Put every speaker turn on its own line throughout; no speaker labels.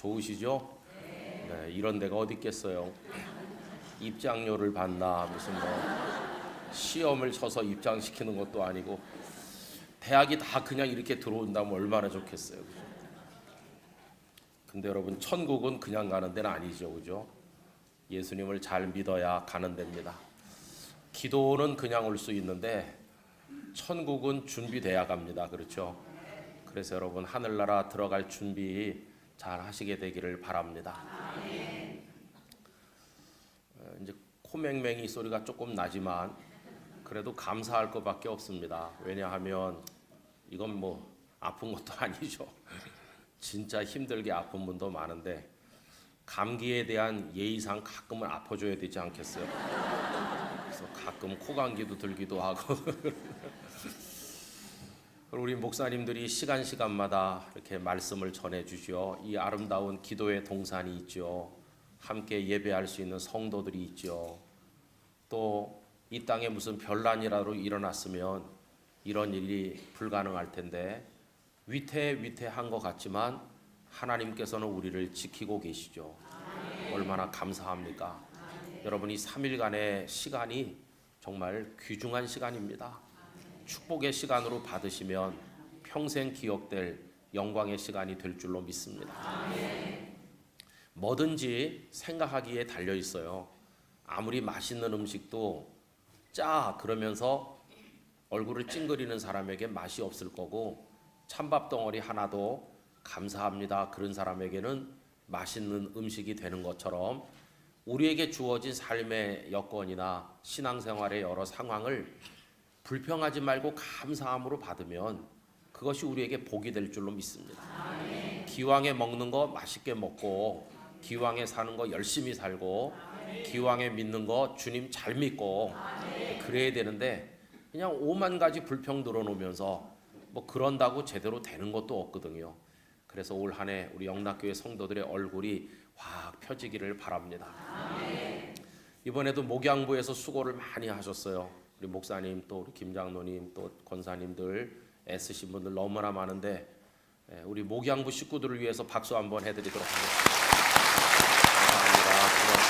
좋으시죠? 네, 이런 데가 어디 있겠어요. 입장료를 받나 무슨 뭐 시험을 쳐서 입장시키는 것도 아니고 대학이 다 그냥 이렇게 들어온다면 얼마나 좋겠어요. 그죠? 근데 여러분 천국은 그냥 가는 데는 아니죠. 그죠? 예수님을 잘 믿어야 가는 데입니다. 기도는 그냥 올 수 있는데 천국은 준비돼야 갑니다. 그렇죠? 그래서 여러분 하늘나라 들어갈 준비 잘 하시게 되기를 바랍니다. 이제 코맹맹이 소리가 조금 나지만 그래도 감사할 것밖에 없습니다. 왜냐하면 이건 뭐 아픈 것도 아니죠. 진짜 힘들게 아픈 분도 많은데 감기에 대한 예의상 가끔은 아파줘야 되지 않겠어요? 그래서 가끔 코감기도 들기도 하고 우리 목사님들이 시간마다 이렇게 말씀을 전해주시오. 이 아름다운 기도의 동산이 있죠. 함께 예배할 수 있는 성도들이 있죠. 또 이 땅에 무슨 별난이라도 일어났으면 이런 일이 불가능할 텐데 위태한 것 같지만 하나님께서는 우리를 지키고 계시죠. 얼마나 감사합니까? 여러분이 3일간의 시간이 정말 귀중한 시간입니다. 축복의 시간으로 받으시면 평생 기억될 영광의 시간이 될 줄로 믿습니다. 뭐든지 생각하기에 달려 있어요. 아무리 맛있는 음식도 짜 그러면서 얼굴을 찡그리는 사람에게 맛이 없을 거고 찬밥 덩어리 하나도 감사합니다 그런 사람에게는 맛있는 음식이 되는 것처럼 우리에게 주어진 삶의 여건이나 신앙생활의 여러 상황을 불평하지 말고 감사함으로 받으면 그것이 우리에게 복이 될 줄로 믿습니다. 기왕에 먹는 거 맛있게 먹고 기왕에 사는 거 열심히 살고 기왕에 믿는 거 주님 잘 믿고 그래야 되는데 그냥 오만 가지 불평 들어놓으면서 뭐 그런다고 제대로 되는 것도 없거든요. 그래서 올 한 해 우리 영락교회 성도들의 얼굴이 확 펴지기를 바랍니다. 이번에도 목양부에서 수고를 많이 하셨어요. 우리 목사님 또 우리 김장로님 또 권사님들 애쓰신 분들 너무나 많은데 우리 목양부 식구들을 위해서 박수 한번 해드리도록 하겠습니다. 감사합니다.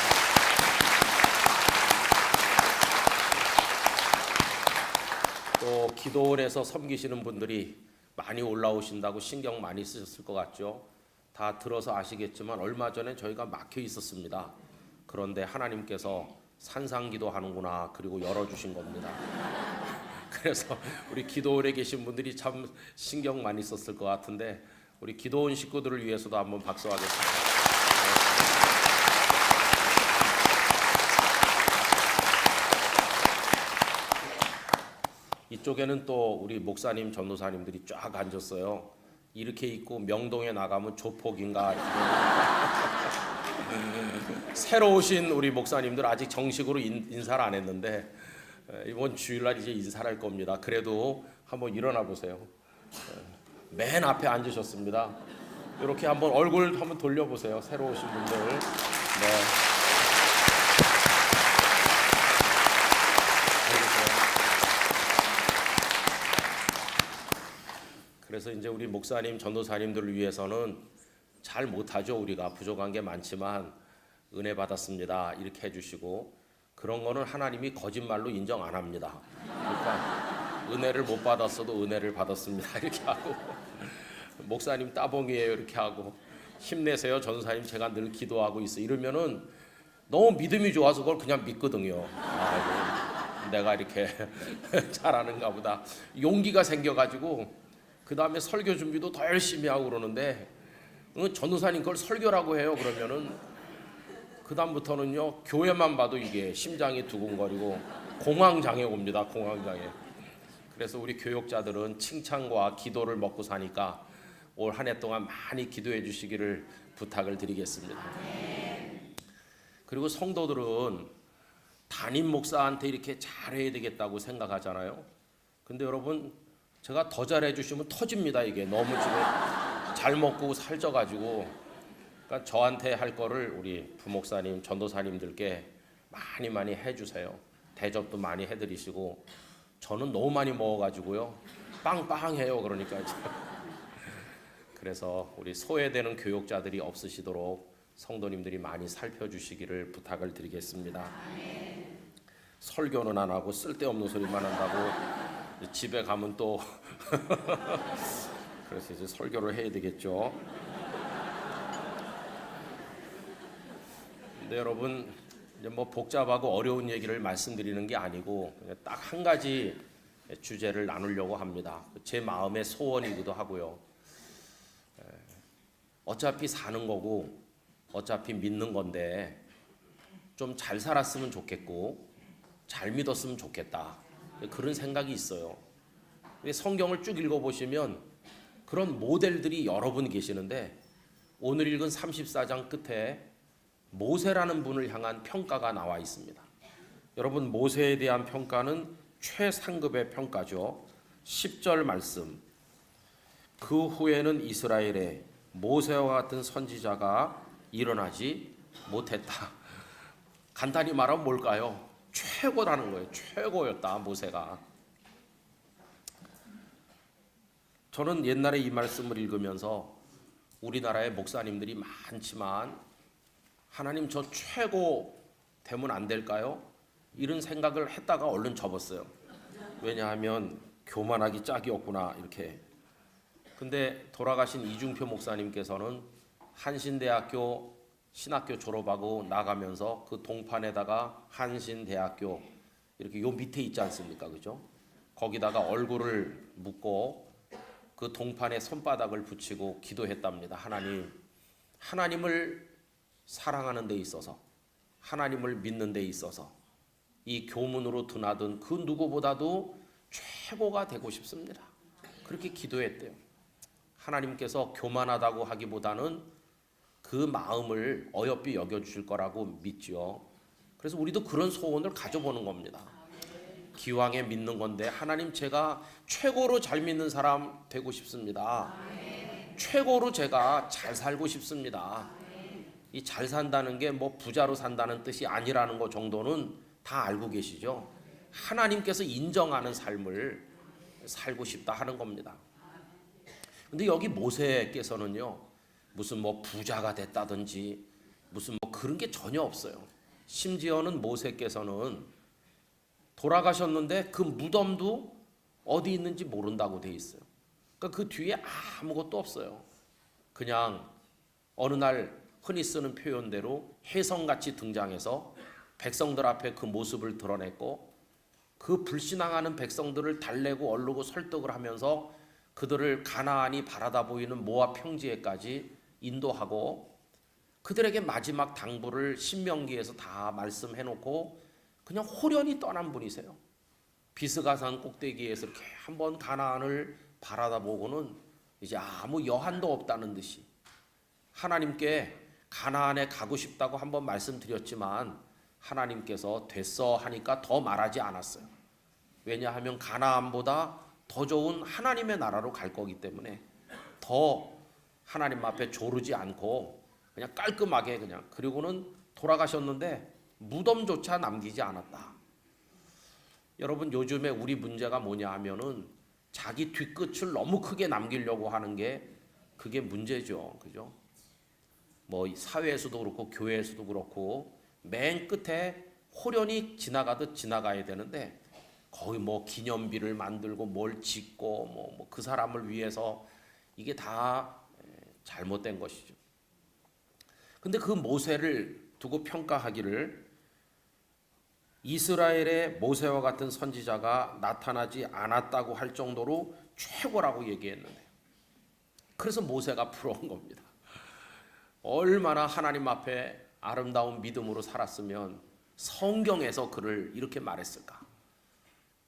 또 기도원에서 섬기시는 분들이 많이 올라오신다고 신경 많이 쓰셨을 것 같죠. 다 들어서 아시겠지만 얼마 전에 저희가 막혀 있었습니다. 그런데 하나님께서 산상기도 하는구나 그리고 열어주신 겁니다. 그래서 우리 기도원에 계신 분들이 참 신경 많이 썼을 것 같은데 우리 기도원 식구들을 위해서도 한번 박수하겠습니다. 이쪽에는 또 우리 목사님 전도사님들이 쫙 앉았어요. 이렇게 입고 명동에 나가면 조폭인가 새로 오신 우리 목사님들 아직 정식으로 인사를 안 했는데 이번 주일날 이제 인사를 할 겁니다. 그래도 한번 일어나 보세요. 맨 앞에 앉으셨습니다. 이렇게 한번 얼굴 한번 돌려보세요. 새로 오신 분들. 네. 그래서 이제 우리 목사님, 전도사님들을 위해서는 잘 못하죠. 우리가 부족한 게 많지만 은혜 받았습니다. 이렇게 해주시고 그런 거는 하나님이 거짓말로 인정 안 합니다. 그러니까 은혜를 못 받았어도 은혜를 받았습니다. 이렇게 하고 목사님 따봉이에요. 이렇게 하고 힘내세요. 전도사님 제가 늘 기도하고 있어. 이러면은 너무 믿음이 좋아서 그걸 그냥 믿거든요. 아이고, 내가 이렇게 잘하는가 보다. 용기가 생겨가지고 그 다음에 설교 준비도 더 열심히 하고 그러는데 전도사님 그걸 설교라고 해요. 그러면은 그 다음부터는요 교회만 봐도 이게 심장이 두근거리고 공황장애 옵니다. 공황장애. 그래서 우리 교육자들은 칭찬과 기도를 먹고 사니까 올 한 해 동안 많이 기도해 주시기를 부탁을 드리겠습니다. 그리고 성도들은 담임 목사한테 이렇게 잘해야 되겠다고 생각하잖아요. 근데 여러분 제가 더 잘해 주시면 터집니다. 이게 너무 지금 잘 먹고 살쪄가지고 그러니까 저한테 할 거를 우리 부목사님, 전도사님들께 많이 해주세요. 대접도 많이 해드리시고 저는 너무 많이 먹어가지고요 빵빵해요. 그러니까 그래서 우리 소외되는 교육자들이 없으시도록 성도님들이 많이 살펴주시기를 부탁을 드리겠습니다. 설교는 안 하고 쓸데없는 소리만 한다고 집에 가면 또 그래서 이제 설교를 해야 되겠죠. 근데 여러분, 이제 뭐 복잡하고 어려운 얘기를 말씀드리는 게 아니고 딱 한 가지 주제를 나누려고 합니다. 제 마음의 소원이기도 하고요. 어차피 사는 거고 어차피 믿는 건데 좀 잘 살았으면 좋겠고 잘 믿었으면 좋겠다, 그런 생각이 있어요. 성경을 쭉 읽어보시면 그런 모델들이 여러 분 계시는데 오늘 읽은 34장 끝에 모세라는 분을 향한 평가가 나와 있습니다. 여러분, 모세에 대한 평가는 최상급의 평가죠. 10절 말씀, 그 후에는 이스라엘에 모세와 같은 선지자가 일어나지 못했다. 간단히 말하면 뭘까요? 최고라는 거예요. 최고였다, 모세가. 저는 옛날에 이 말씀을 읽으면서 우리나라에 목사님들이 많지만 하나님, 저 최고 되면 안 될까요? 이런 생각을 했다가 얼른 접었어요. 왜냐하면 교만하기 짝이 없구나, 이렇게. 근데 돌아가신 이중표 목사님께서는 한신대학교 신학교 졸업하고 나가면서 그 동판에다가 한신대학교 이렇게 요 밑에 있지 않습니까? 그죠? 거기다가 얼굴을 묻고 그 동판에 손바닥을 붙이고 기도했답니다. 하나님을 사랑하는 데 있어서, 하나님을 믿는 데 있어서 이 교문으로 드나든 그 누구보다도 최고가 되고 싶습니다. 그렇게 기도했대요. 하나님께서 교만하다고 하기보다는 그 마음을 어여삐 여겨주실 거라고 믿죠. 그래서 우리도 그런 소원을 가져보는 겁니다. 기왕에 믿는 건데, 하나님, 제가 최고로 잘 믿는 사람 되고 싶습니다. 최고로 제가 잘 살고 싶습니다. 이 잘 산다는 게 뭐 부자로 산다는 뜻이 아니라는 거 정도는 다 알고 계시죠. 하나님께서 인정하는 삶을 살고 싶다 하는 겁니다. 근데 여기 모세께서는요, 무슨 뭐 부자가 됐다든지 무슨 뭐 그런 게 전혀 없어요. 심지어는 모세께서는 돌아가셨는데 그 무덤도 어디 있는지 모른다고 돼 있어요. 그러니까 그 뒤에 아무것도 없어요. 그냥 어느 날 흔히 쓰는 표현대로 혜성같이 등장해서 백성들 앞에 그 모습을 드러냈고, 그 불신앙하는 백성들을 달래고 얼르고 설득을 하면서 그들을 가나안이 바라다 보이는 모압 평지에까지 인도하고, 그들에게 마지막 당부를 신명기에서 다 말씀해놓고 그냥 호련히 떠난 분이세요. 비스가산 꼭대기에서 이렇게 한번 가나안을 바라다보고는 이제 아무 여한도 없다는 듯이, 하나님께 가나안에 가고 싶다고 한번 말씀드렸지만 하나님께서 됐어 하니까 더 말하지 않았어요. 왜냐하면 가나안보다 더 좋은 하나님의 나라로 갈 거기 때문에 더 하나님 앞에 조르지 않고 그냥 깔끔하게 그냥, 그리고는 돌아가셨는데 무덤조차 남기지 않았다. 여러분, 요즘에 우리 문제가 뭐냐 하면은 자기 뒤끝을 너무 크게 남기려고 하는 게 그게 문제죠. 그죠? 뭐 사회에서도 그렇고 교회에서도 그렇고 맨 끝에 호련히 지나가듯 지나가야 되는데 거의 뭐 기념비를 만들고 뭘 짓고 뭐 그 사람을 위해서, 이게 다 잘못된 것이죠. 근데 그 모세를 두고 평가하기를 이스라엘의 모세와 같은 선지자가 나타나지 않았다고 할 정도로 최고라고 얘기했는데, 그래서 모세가 부러운 겁니다. 얼마나 하나님 앞에 아름다운 믿음으로 살았으면 성경에서 그를 이렇게 말했을까.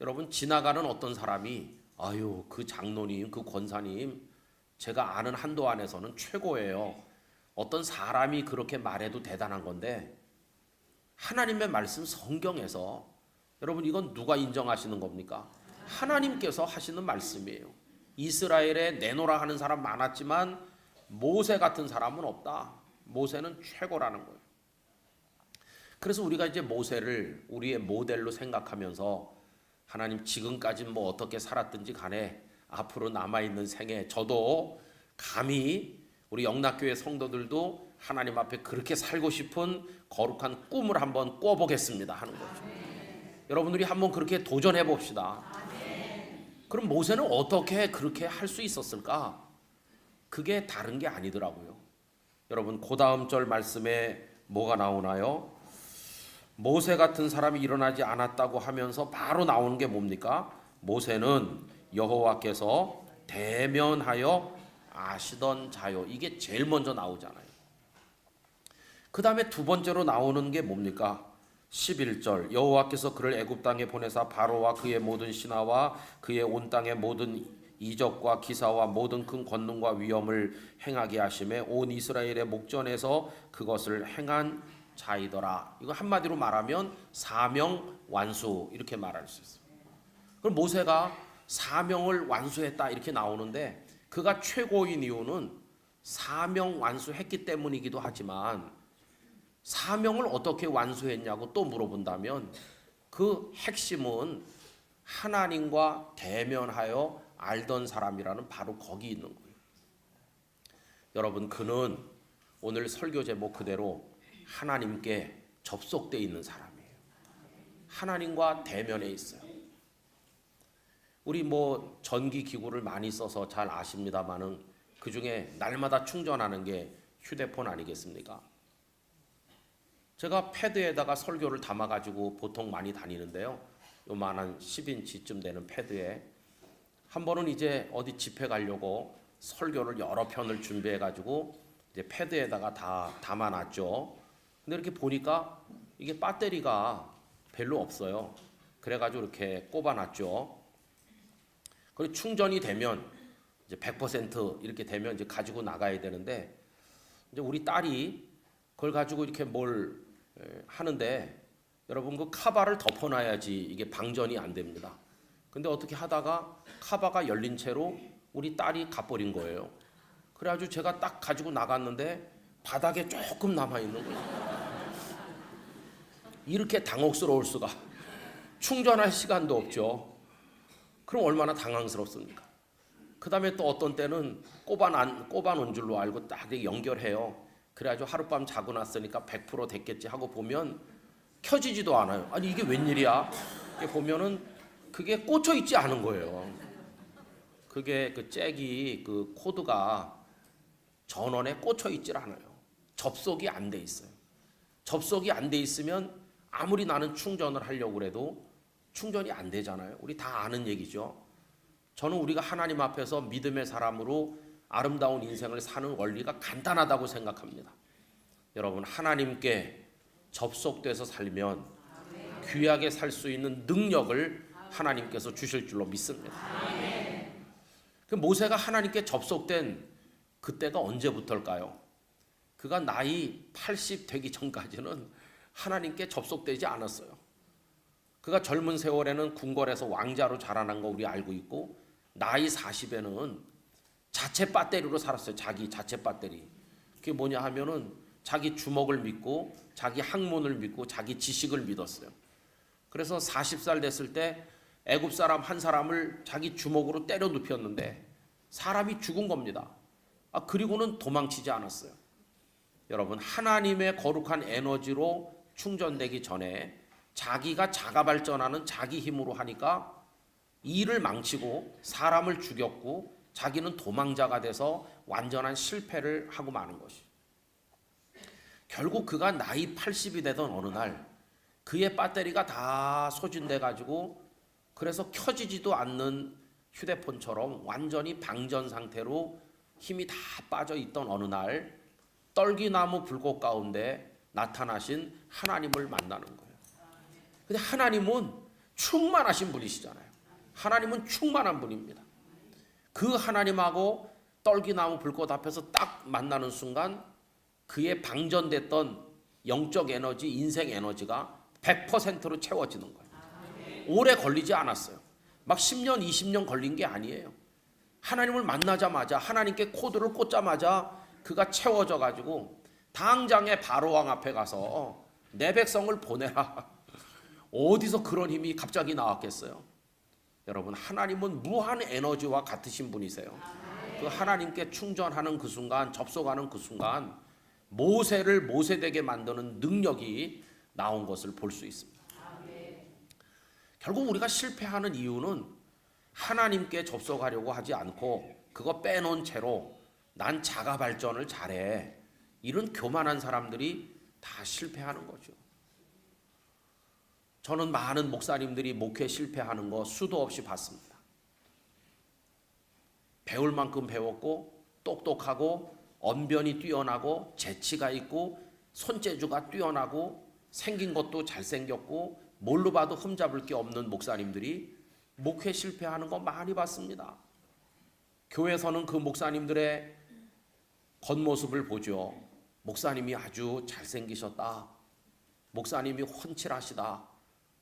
여러분, 지나가는 어떤 사람이 아유, 그 장로님, 그 권사님, 제가 아는 한도 안에서는 최고예요. 어떤 사람이 그렇게 말해도 대단한 건데, 하나님의 말씀 성경에서, 여러분, 이건 누가 인정하시는 겁니까? 하나님께서 하시는 말씀이에요. 이스라엘에 내노라 하는 사람 많았지만 모세 같은 사람은 없다. 모세는 최고라는 거예요. 그래서 우리가 이제 모세를 우리의 모델로 생각하면서, 하나님, 지금까지 뭐 어떻게 살았든지 간에 앞으로 남아있는 생에 저도 감히 우리 영락교회 성도들도 하나님 앞에 그렇게 살고 싶은 거룩한 꿈을 한번 꿔보겠습니다 하는 거죠. 여러분들이 한번 그렇게 도전해 봅시다. 그럼 모세는 어떻게 그렇게 할 수 있었을까? 그게 다른 게 아니더라고요. 여러분 그 다음 절 말씀에 뭐가 나오나요? 모세 같은 사람이 일어나지 않았다고 하면서 바로 나오는 게 뭡니까? 모세는 여호와께서 대면하여 아시던 자요. 이게 제일 먼저 나오잖아요. 그 다음에 두 번째로 나오는 게 뭡니까? 11절 여호와께서 그를 애굽 땅에 보내사 바로와 그의 모든 신하와 그의 온 땅의 모든 이적과 기사와 모든 큰 권능과 위엄을 행하게 하심에 온 이스라엘의 목전에서 그것을 행한 자이더라. 이거 한마디로 말하면 사명 완수 이렇게 말할 수 있어요. 그럼 모세가 사명을 완수했다 이렇게 나오는데 그가 최고인 이유는 사명 완수했기 때문이기도 하지만 사명을 어떻게 완수했냐고 또 물어본다면 그 핵심은 하나님과 대면하여 알던 사람이라는 바로 거기 있는 거예요. 여러분 그는 오늘 설교 제목 그대로 하나님께 접속되어 있는 사람이에요. 하나님과 대면에 있어요. 우리 뭐 전기 기구를 많이 써서 잘 아십니다만은 그 중에 날마다 충전하는 게 휴대폰 아니겠습니까? 제가 패드에다가 설교를 담아가지고 보통 많이 다니는데요. 요만한 10인치쯤 되는 패드에 한 번은 이제 어디 집회 가려고 설교를 여러 편을 준비해가지고 이제 패드에다가 다 담아놨죠. 근데 이렇게 보니까 이게 배터리가 별로 없어요. 그래가지고 이렇게 꼽아놨죠. 그리고 충전이 되면 이제 100% 이렇게 되면 이제 가지고 나가야 되는데 이제 우리 딸이 그걸 가지고 이렇게 뭘 하는데 여러분 그 카바를 덮어놔야지 이게 방전이 안 됩니다. 근데 어떻게 하다가 카바가 열린 채로 우리 딸이 가버린 거예요. 그래가지고 제가 딱 가지고 나갔는데 바닥에 조금 남아있는 거예요. 이렇게 당혹스러울 수가. 충전할 시간도 없죠. 그럼 얼마나 당황스럽습니까? 그 다음에 또 어떤 때는 꼽아놓은 줄로 알고 딱 연결해요. 그래가지고 하룻밤 자고 났으니까 100% 됐겠지 하고 보면 켜지지도 않아요. 아니 이게 웬일이야? 이렇게 보면은 그게 꽂혀 있지 않은 거예요. 그게 그 잭이 그 코드가 전원에 꽂혀 있질 않아요. 접속이 안 돼 있어요. 접속이 안 돼 있으면 아무리 나는 충전을 하려고 해도 충전이 안 되잖아요. 우리 다 아는 얘기죠. 저는 우리가 하나님 앞에서 믿음의 사람으로 아름다운 인생을 사는 원리가 간단하다고 생각합니다. 여러분 하나님께 접속돼서 살면 귀하게 살 수 있는 능력을 하나님께서 주실 줄로 믿습니다. 그 모세가 하나님께 접속된 그때가 언제부터일까요? 그가 나이 80 되기 전까지는 하나님께 접속되지 않았어요. 그가 젊은 세월에는 궁궐에서 왕자로 자라난 거 우리 알고 있고 나이 40에는 자체 배터리로 살았어요. 자기 자체 배터리. 그게 뭐냐 하면은 자기 주먹을 믿고 자기 학문을 믿고 자기 지식을 믿었어요. 그래서 40살 됐을 때 애굽 사람 한 사람을 자기 주먹으로 때려 눕혔는데 사람이 죽은 겁니다. 그리고는 도망치지 않았어요. 여러분 하나님의 거룩한 에너지로 충전되기 전에 자기가 자가 발전하는 자기 힘으로 하니까 일을 망치고 사람을 죽였고 자기는 도망자가 돼서 완전한 실패를 하고 마는 것이. 결국 그가 나이 80이 되던 어느 날 그의 배터리가 다 소진돼 가지고 그래서 켜지지도 않는 휴대폰처럼 완전히 방전 상태로 힘이 다 빠져 있던 어느 날 떨기나무 불꽃 가운데 나타나신 하나님을 만나는 거예요. 근데 하나님은 충만하신 분이시잖아요. 하나님은 충만한 분입니다. 그 하나님하고 떨기나무 불꽃 앞에서 딱 만나는 순간 그의 방전됐던 영적 에너지, 인생 에너지가 100%로 채워지는 거예요. 오래 걸리지 않았어요. 막 10년, 20년 걸린 게 아니에요. 하나님을 만나자마자 하나님께 코드를 꽂자마자 그가 채워져 가지고 당장에 바로왕 앞에 가서 내 백성을 보내라. 어디서 그런 힘이 갑자기 나왔겠어요? 여러분 하나님은 무한 에너지와 같으신 분이세요. 그 그 하나님께 충전하는 그 순간, 접속하는 그 순간 모세를 모세되게 만드는 능력이 나온 것을 볼 수 있습니다. 결국 우리가 실패하는 이유는 하나님께 접속하려고 하지 않고 그거 빼놓은 채로 난 자가 발전을 잘해, 이런 교만한 사람들이 다 실패하는 거죠. 저는 많은 목사님들이 목회 실패하는 거 수도 없이 봤습니다. 배울 만큼 배웠고 똑똑하고 언변이 뛰어나고 재치가 있고 손재주가 뛰어나고 생긴 것도 잘생겼고 뭘로 봐도 흠잡을 게 없는 목사님들이 목회 실패하는 거 많이 봤습니다. 교회에서는 그 목사님들의 겉모습을 보죠. 목사님이 아주 잘생기셨다. 목사님이 훤칠하시다.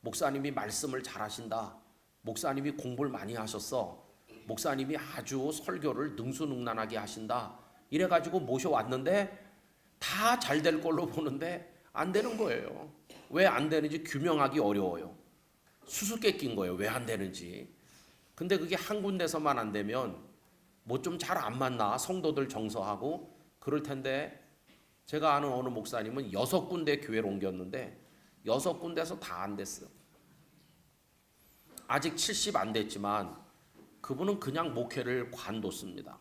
목사님이 말씀을 잘하신다. 목사님이 공부를 많이 하셨어. 목사님이 아주 설교를 능수능란하게 하신다. 이래가지고 모셔왔는데 다 잘 될 걸로 보는데 안 되는 거예요. 왜 안 되는지 규명하기 어려워요. 수수께끼인 거예요. 왜 안 되는지. 근데 그게 한 군데서만 안 되면 뭐 좀 잘 안 맞나, 성도들 정서하고 그럴 텐데, 제가 아는 어느 목사님은 6군데 교회를 옮겼는데 6군데서 다 안 됐어요. 아직 70 안 됐지만 그분은 그냥 목회를 관뒀습니다.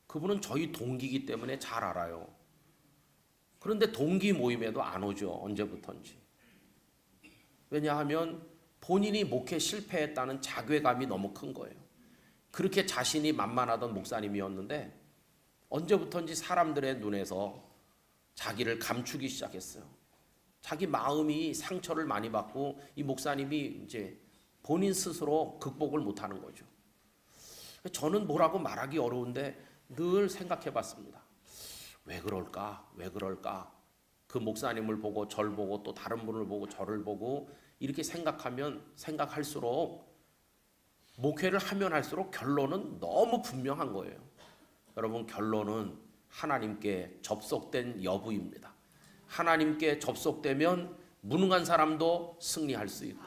그분은 저희 동기이기 때문에 잘 알아요. 그런데 동기 모임에도 안 오죠. 언제부턴지. 왜냐하면 본인이 목회 실패했다는 자괴감이 너무 큰 거예요. 그렇게 자신이 만만하던 목사님이었는데 언제부턴지 사람들의 눈에서 자기를 감추기 시작했어요. 자기 마음이 상처를 많이 받고 이 목사님이 이제 본인 스스로 극복을 못하는 거죠. 저는 뭐라고 말하기 어려운데 늘 생각해 봤습니다. 왜 그럴까? 왜 그럴까? 그 목사님을 보고 절 보고 또 다른 분을 보고 저를 보고 이렇게 생각하면 생각할수록 목회를 하면 할수록 결론은 너무 분명한 거예요. 여러분, 결론은 하나님께 접속된 여부입니다. 하나님께 접속되면 무능한 사람도 승리할 수 있고,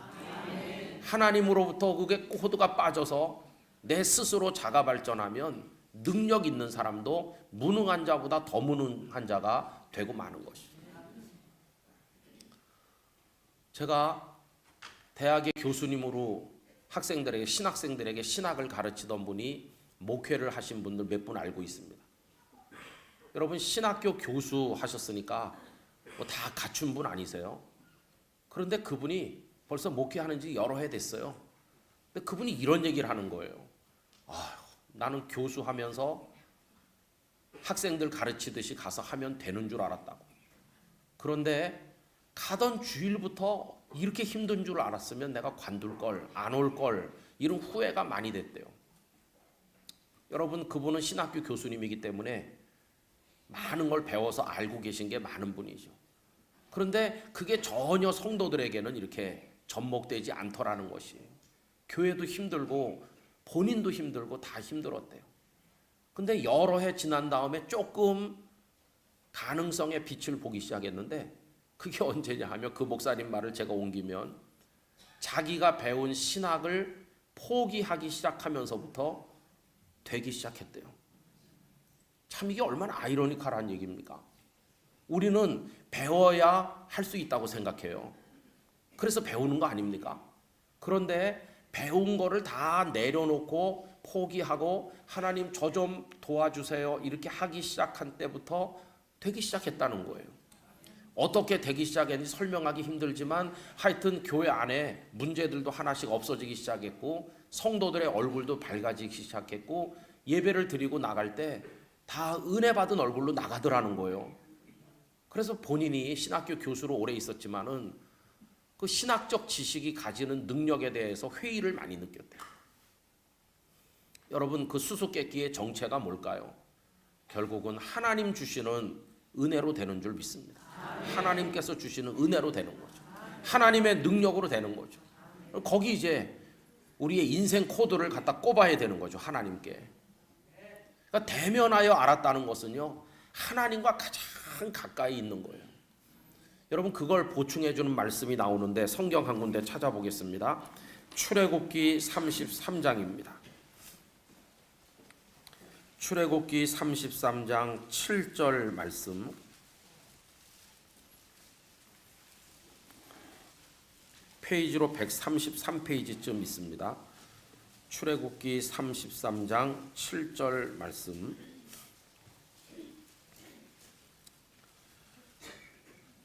하나님으로부터 그게 코드가 빠져서 내 스스로 자가 발전하면 능력 있는 사람도 무능한 자보다 더 무능한 자가 되고 마는 것이죠. 제가 대학의 교수님으로 학생들에게, 신학생들에게 신학을 가르치던 분이 목회를 하신 분들 몇 분 알고 있습니다. 여러분, 신학교 교수 하셨으니까 뭐 다 갖춘 분 아니세요? 그런데 그분이 벌써 목회하는 지 여러 해 됐어요. 근데 그분이 이런 얘기를 하는 거예요. 나는 교수하면서 학생들 가르치듯이 가서 하면 되는 줄 알았다고. 그런데 가던 주일부터 이렇게 힘든 줄 알았으면 내가 관둘 걸, 안 올 걸, 이런 후회가 많이 됐대요. 여러분, 그분은 신학교 교수님이기 때문에 많은 걸 배워서 알고 계신 게 많은 분이죠. 그런데 그게 전혀 성도들에게는 이렇게 접목되지 않더라는 것이에요. 교회도 힘들고 본인도 힘들고 다 힘들었대요. 근데 여러 해 지난 다음에 조금 가능성의 빛을 보기 시작했는데, 그게 언제냐 하면 그 목사님 말을 제가 옮기면 자기가 배운 신학을 포기하기 시작하면서부터 되기 시작했대요. 참, 이게 얼마나 아이러니컬한 얘기입니까? 우리는 배워야 할 수 있다고 생각해요. 그래서 배우는 거 아닙니까? 그런데 배운 거를 다 내려놓고 포기하고 하나님 저 좀 도와주세요 이렇게 하기 시작한 때부터 되기 시작했다는 거예요. 어떻게 되기 시작했는지 설명하기 힘들지만 하여튼 교회 안에 문제들도 하나씩 없어지기 시작했고 성도들의 얼굴도 밝아지기 시작했고 예배를 드리고 나갈 때 다 은혜 받은 얼굴로 나가더라는 거예요. 그래서 본인이 신학교 교수로 오래 있었지만은 그 신학적 지식이 가지는 능력에 대해서 회의를 많이 느꼈대요. 여러분, 그 수수께끼의 정체가 뭘까요? 결국은 하나님 주시는 은혜로 되는 줄 믿습니다. 하나님께서 주시는 은혜로 되는 거죠. 하나님의 능력으로 되는 거죠. 거기 이제 우리의 인생 코드를 갖다 꼽아야 되는 거죠. 하나님께. 그러니까 대면하여 알았다는 것은요, 하나님과 가장 가까이 있는 거예요. 여러분, 그걸 보충해 주는 말씀이 나오는데 성경 한 군데 찾아보겠습니다. 출애굽기 33장입니다. 출애굽기 33장 7절 말씀, 페이지로 133페이지쯤 있습니다. 출애굽기 33장 7절 말씀,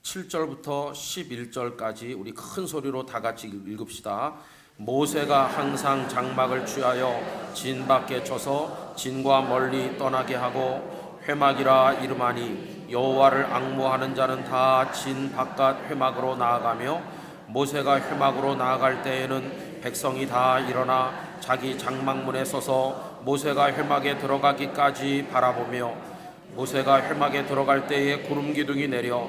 7절부터 11절까지 우리 큰 소리로 다 같이 읽읍시다. 모세가 항상 장막을 취하여 진 밖에 쳐서 진과 멀리 떠나게 하고 회막이라 이름하니 여호와를 앙모하는 자는 다 진 바깥 회막으로 나아가며 모세가 회막으로 나아갈 때에는 백성이 다 일어나 자기 장막문에 서서 모세가 회막에 들어가기까지 바라보며 모세가 회막에 들어갈 때에 구름 기둥이 내려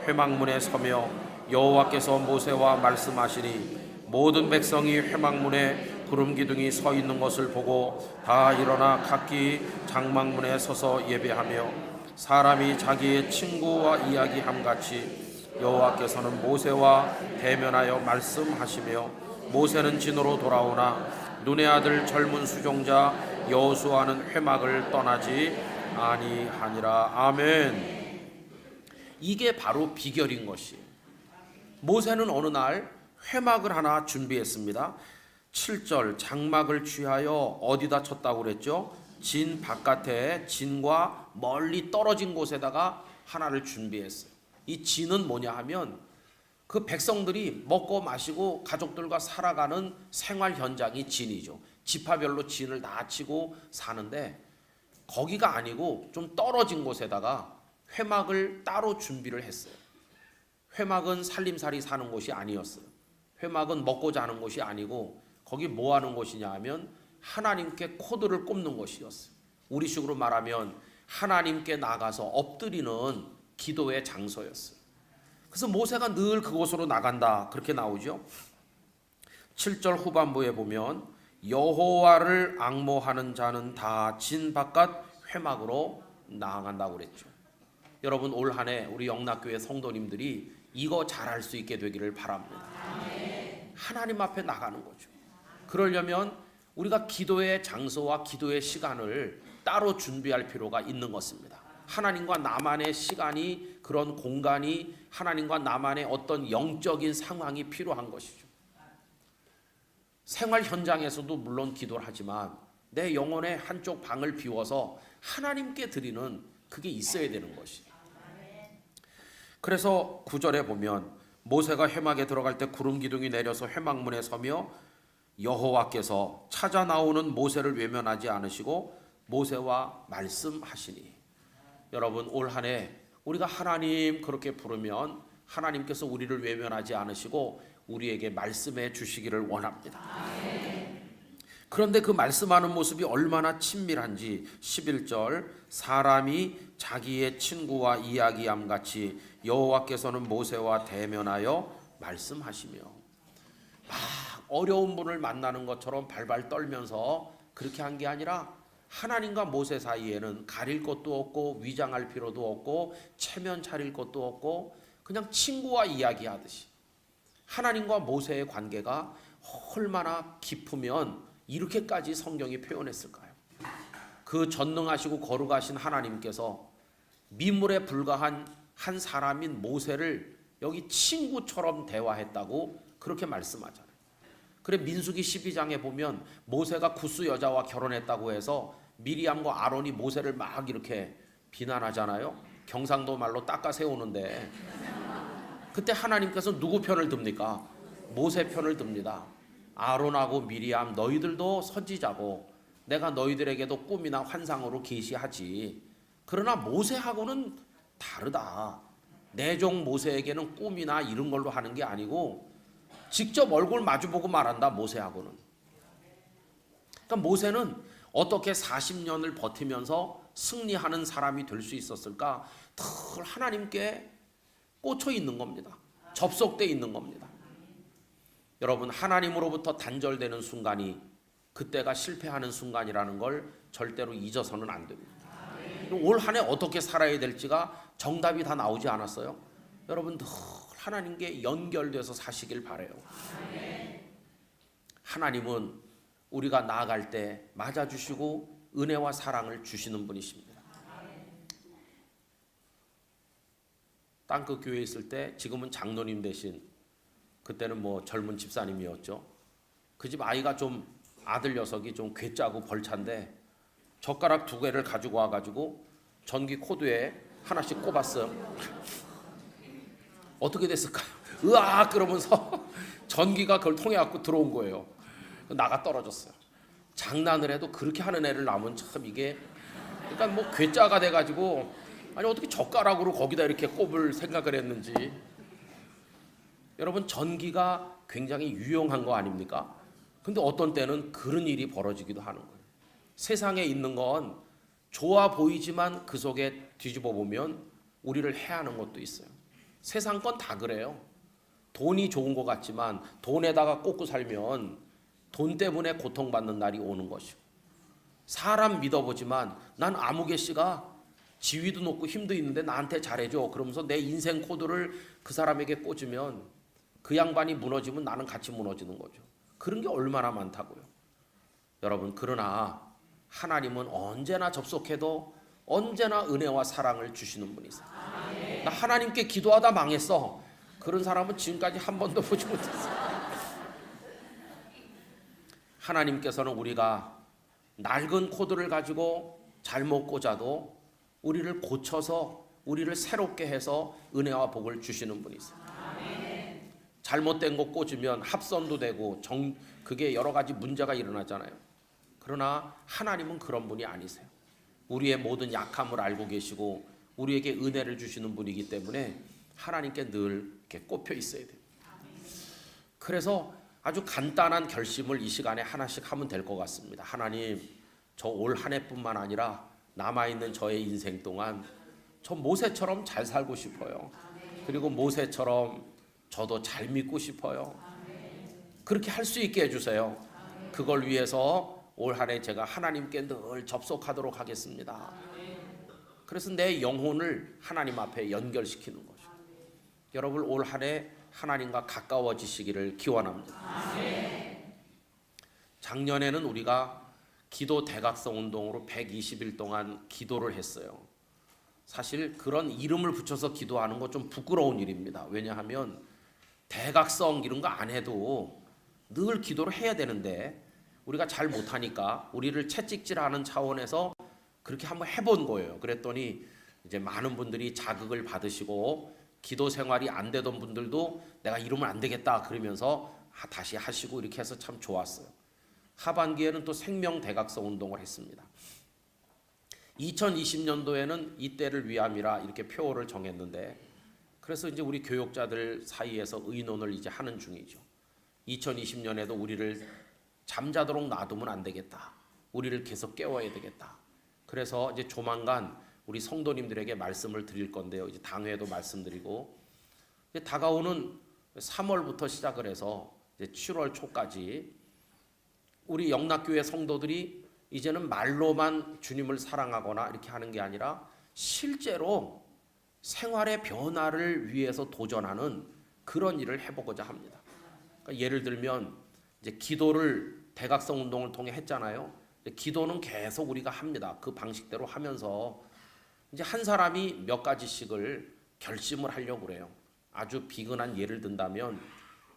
회막문에 서며 여호와께서 모세와 말씀하시니 모든 백성이 회막문에 구름 기둥이 서 있는 것을 보고 다 일어나 각기 장막문에 서서 예배하며 사람이 자기의 친구와 이야기함 같이 여호와께서는 모세와 대면하여 말씀하시며 모세는 진으로 돌아오나 눈의 아들 젊은 수종자 여호수아는 회막을 떠나지 아니하니라. 아멘. 이게 바로 비결인 것이. 모세는 어느 날 회막을 하나 준비했습니다. 7절 장막을 취하여 어디다 쳤다고 그랬죠? 진 바깥에 진과 멀리 떨어진 곳에다가 하나를 준비했어요. 이 진은 뭐냐 하면 그 백성들이 먹고 마시고 가족들과 살아가는 생활 현장이 진이죠. 지파별로 진을 다 치고 사는데 거기가 아니고 좀 떨어진 곳에다가 회막을 따로 준비를 했어요. 회막은 살림살이 사는 곳이 아니었어요. 회막은 먹고 자는 곳이 아니고 거기 뭐 하는 곳이냐 하면 하나님께 코드를 꼽는 곳이었어요. 우리식으로 말하면 하나님께 나가서 엎드리는 기도의 장소였어요. 그래서 모세가 늘 그곳으로 나간다 그렇게 나오죠. 7절 후반부에 보면 여호와를 앙모하는 자는 다 진 바깥 회막으로 나아간다고 그랬죠. 여러분 올 한 해 우리 영락교회 성도님들이 이거 잘할 수 있게 되기를 바랍니다. 하나님 앞에 나가는 거죠. 그러려면 우리가 기도의 장소와 기도의 시간을 따로 준비할 필요가 있는 것입니다. 하나님과 나만의 시간이, 그런 공간이, 하나님과 나만의 어떤 영적인 상황이 필요한 것이죠. 생활 현장에서도 물론 기도를 하지만 내 영혼의 한쪽 방을 비워서 하나님께 드리는 그게 있어야 되는 것이에요. 그래서 9절에 보면 모세가 회막에 들어갈 때 구름 기둥이 내려서 회막문에 서며 여호와께서 찾아 나오는 모세를 외면하지 않으시고 모세와 말씀하시니. 여러분 올 한 해 우리가 하나님 그렇게 부르면 하나님께서 우리를 외면하지 않으시고 우리에게 말씀해 주시기를 원합니다. 그런데 그 말씀하는 모습이 얼마나 친밀한지 11절 사람이 자기의 친구와 이야기함 같이 여호와께서는 모세와 대면하여 말씀하시며. 막 어려운 분을 만나는 것처럼 발발 떨면서 그렇게 한 게 아니라 하나님과 모세 사이에는 가릴 것도 없고 위장할 필요도 없고 체면 차릴 것도 없고 그냥 친구와 이야기하듯이 하나님과 모세의 관계가 얼마나 깊으면 이렇게까지 성경이 표현했을까요? 그 전능하시고 거룩하신 하나님께서 미물에 불과한 한 사람인 모세를 여기 친구처럼 대화했다고 그렇게 말씀하잖아요. 그래 민수기 12장에 보면 모세가 구스 여자와 결혼했다고 해서 미리암과 아론이 모세를 막 이렇게 비난하잖아요. 경상도 말로 닦아 세우는데 그때 하나님께서 누구 편을 듭니까? 모세 편을 듭니다. 아론하고 미리암 너희들도 선지자고 내가 너희들에게도 꿈이나 환상으로 계시하지. 그러나 모세하고는 다르다. 내 종 모세에게는 꿈이나 이런 걸로 하는 게 아니고 직접 얼굴 마주보고 말한다. 모세하고는. 그러니까 모세는 어떻게 40년을 버티면서 승리하는 사람이 될 수 있었을까? 늘 하나님께 꽂혀 있는 겁니다. 접속돼 있는 겁니다. 여러분 하나님으로부터 단절되는 순간이 그때가 실패하는 순간이라는 걸 절대로 잊어서는 안 됩니다. 올 한 해 어떻게 살아야 될지가 정답이 다 나오지 않았어요? 여러분 늘 하나님께 연결돼서 사시길 바라요. 하나님은 우리가 나아갈 때 맞아주시고 은혜와 사랑을 주시는 분이십니다. 땅끝 교회에 있을 때 지금은 장로님 대신 그때는 뭐 젊은 집사님이었죠. 그 집 아이가 좀 아들 녀석이 좀 괴짜고 벌찬데 젓가락 2개를 가지고 와가지고 전기 코드에 하나씩 꼽았어요. 어떻게 됐을까요? 으악 그러면서 전기가 그걸 통해 갖고 들어온 거예요. 나가 떨어졌어요. 장난을 해도 그렇게 하는 애를 낳으면 참 이게 그러니까 뭐 괴짜가 돼가지고 아니 어떻게 젓가락으로 거기다 이렇게 꼽을 생각을 했는지. 여러분 전기가 굉장히 유용한 거 아닙니까? 근데 어떤 때는 그런 일이 벌어지기도 하는 거예요. 세상에 있는 건 좋아 보이지만 그 속에 뒤집어 보면 우리를 해하는 것도 있어요. 세상 건 다 그래요. 돈이 좋은 것 같지만 돈에다가 꽂고 살면 돈 때문에 고통받는 날이 오는 것이고, 사람 믿어보지만 난 아무개 씨가 지위도 높고 힘도 있는데 나한테 잘해줘 그러면서 내 인생 코드를 그 사람에게 꽂으면 그 양반이 무너지면 나는 같이 무너지는 거죠. 그런 게 얼마나 많다고요. 여러분, 그러나 하나님은 언제나 접속해도 언제나 은혜와 사랑을 주시는 분이세요. 나 하나님께 기도하다 망했어. 그런 사람은 지금까지 한 번도 보지 못했어요. 하나님께서는 우리가 낡은 코드를 가지고 잘못 꽂아도 우리를 고쳐서 우리를 새롭게 해서 은혜와 복을 주시는 분이세요. 잘못된 거 꽂으면 합선도 되고 그게 여러 가지 문제가 일어나잖아요. 그러나 하나님은 그런 분이 아니세요. 우리의 모든 약함을 알고 계시고 우리에게 은혜를 주시는 분이기 때문에 하나님께 늘 이렇게 꼽혀 있어야 돼요. 그래서 아주 간단한 결심을 이 시간에 하나씩 하면 될 것 같습니다. 하나님, 저 올 한 해뿐만 아니라 남아있는 저의 인생 동안 저 모세처럼 잘 살고 싶어요. 그리고 모세처럼 저도 잘 믿고 싶어요. 그렇게 할 수 있게 해주세요. 그걸 위해서 올 한 해 제가 하나님께 늘 접속하도록 하겠습니다. 그래서 내 영혼을 하나님 앞에 연결시키는 거죠. 여러분, 올 한 해 하나님과 가까워지시기를 기원합니다. 작년에는 우리가 기도 대각성 운동으로 120일 동안 기도를 했어요. 사실 그런 이름을 붙여서 기도하는 거 좀 부끄러운 일입니다. 왜냐하면 대각성 이런 거 안 해도 늘 기도를 해야 되는데 우리가 잘 못하니까 우리를 채찍질하는 차원에서 그렇게 한번 해본 거예요. 그랬더니 이제 많은 분들이 자극을 받으시고 기도 생활이 안 되던 분들도 내가 이러면 안 되겠다 그러면서 다시 하시고 이렇게 해서 참 좋았어요. 하반기에는 또 생명 대각성 운동을 했습니다. 2020년도에는 이때를 위함이라 이렇게 표어를 정했는데, 그래서 이제 우리 교육자들 사이에서 의논을 이제 하는 중이죠. 2020년에도 우리를 잠자도록 놔두면 안 되겠다. 우리를 계속 깨워야 되겠다. 그래서 이제 조만간 우리 성도님들에게 말씀을 드릴 건데요. 이제 당회에도 말씀드리고, 이제 다가오는 3월부터 시작을 해서 이제 7월 초까지 우리 영락교회 성도들이 이제는 말로만 주님을 사랑하거나 이렇게 하는 게 아니라 실제로 생활의 변화를 위해서 도전하는 그런 일을 해보고자 합니다. 그러니까 예를 들면 이제 기도를 대각성 운동을 통해 했잖아요. 기도는 계속 우리가 합니다. 그 방식대로 하면서 이제 한 사람이 몇 가지씩을 결심을 하려고 그래요. 아주 비근한 예를 든다면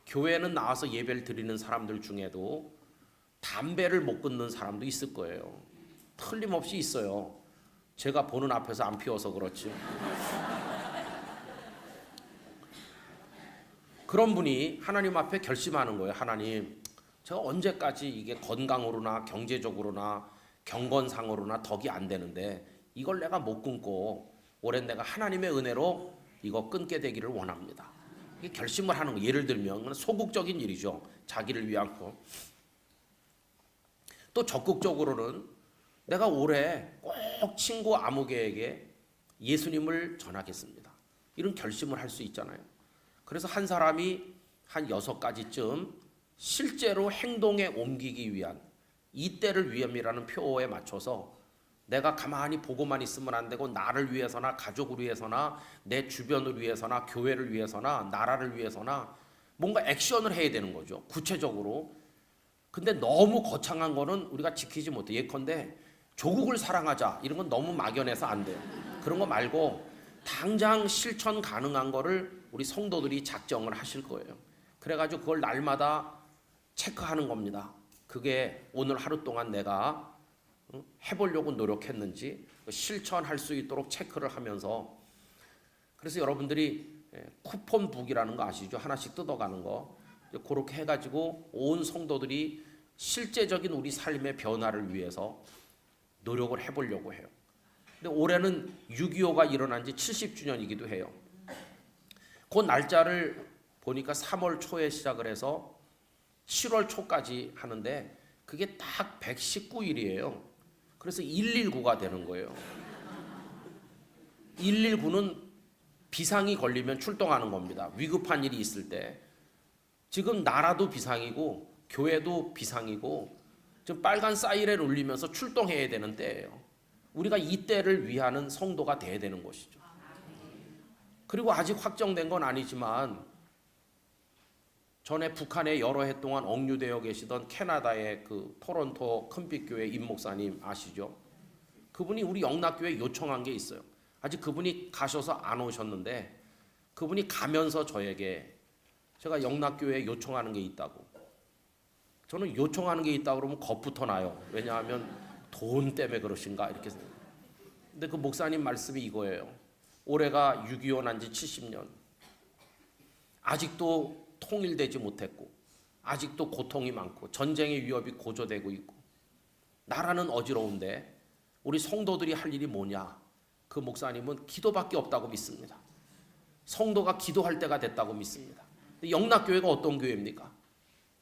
교회는 나와서 예배를 드리는 사람들 중에도 담배를 못 끊는 사람도 있을 거예요. 틀림없이 있어요. 제가 보는 앞에서 안 피워서 그렇지. 그런 분이 하나님 앞에 결심하는 거예요. 하나님, 제가 언제까지 이게 건강으로나 경제적으로나 경건상으로나 덕이 안 되는데 이걸 내가 못 끊고 올해 내가 하나님의 은혜로 이거 끊게 되기를 원합니다. 이게 결심을 하는 거예요. 예를 들면 소극적인 일이죠. 자기를 위한 거. 또 적극적으로는 내가 올해 꼭 친구 아무개에게 예수님을 전하겠습니다. 이런 결심을 할 수 있잖아요. 그래서 한 사람이 한 6가지쯤 실제로 행동에 옮기기 위한 이때를 위함이라는 표어에 맞춰서 내가 가만히 보고만 있으면 안 되고 나를 위해서나 가족을 위해서나 내 주변을 위해서나 교회를 위해서나 나라를 위해서나 뭔가 액션을 해야 되는 거죠. 구체적으로. 근데 너무 거창한 거는 우리가 지키지 못해. 예컨대 조국을 사랑하자 이런 건 너무 막연해서 안 돼요. 그런 거 말고 당장 실천 가능한 거를 우리 성도들이 작정을 하실 거예요. 그래가지고 그걸 날마다 체크하는 겁니다. 그게 오늘 하루 동안 내가 해보려고 노력했는지 실천할 수 있도록 체크를 하면서, 그래서 여러분들이 쿠폰북이라는 거 아시죠? 하나씩 뜯어가는 거. 그렇게 해가지고 온 성도들이 실제적인 우리 삶의 변화를 위해서 노력을 해보려고 해요. 근데 올해는 6.25가 일어난 지 70주년이기도 해요. 그 날짜를 보니까 3월 초에 시작을 해서 7월 초까지 하는데 그게 딱 119일이에요. 그래서 119가 되는 거예요. 119는 비상이 걸리면 출동하는 겁니다. 위급한 일이 있을 때. 지금 나라도 비상이고 교회도 비상이고 지금 빨간 사이렌 울리면서 출동해야 되는 때예요. 우리가 이 때를 위하는 성도가 돼야 되는 것이죠. 그리고 아직 확정된 건 아니지만 전에 북한에 여러 해 동안 억류되어 계시던 캐나다의 그 토론토 큰빛교회 임 목사님 아시죠? 그분이 우리 영락교회 요청한 게 있어요. 아직 그분이 가셔서 안 오셨는데 그분이 가면서 저에게 제가 영락교회에 요청하는 게 있다고. 저는 요청하는 게 있다고 그러면 겁부터 나요. 왜냐하면 돈 때문에 그러신가 이렇게 생각해요. 근데 그 목사님 말씀이 이거예요. 올해가 6.25 난 지 70년. 아직도 통일되지 못했고 아직도 고통이 많고 전쟁의 위협이 고조되고 있고 나라는 어지러운데 우리 성도들이 할 일이 뭐냐? 그 목사님은 기도밖에 없다고 믿습니다. 성도가 기도할 때가 됐다고 믿습니다. 영락교회가 어떤 교회입니까?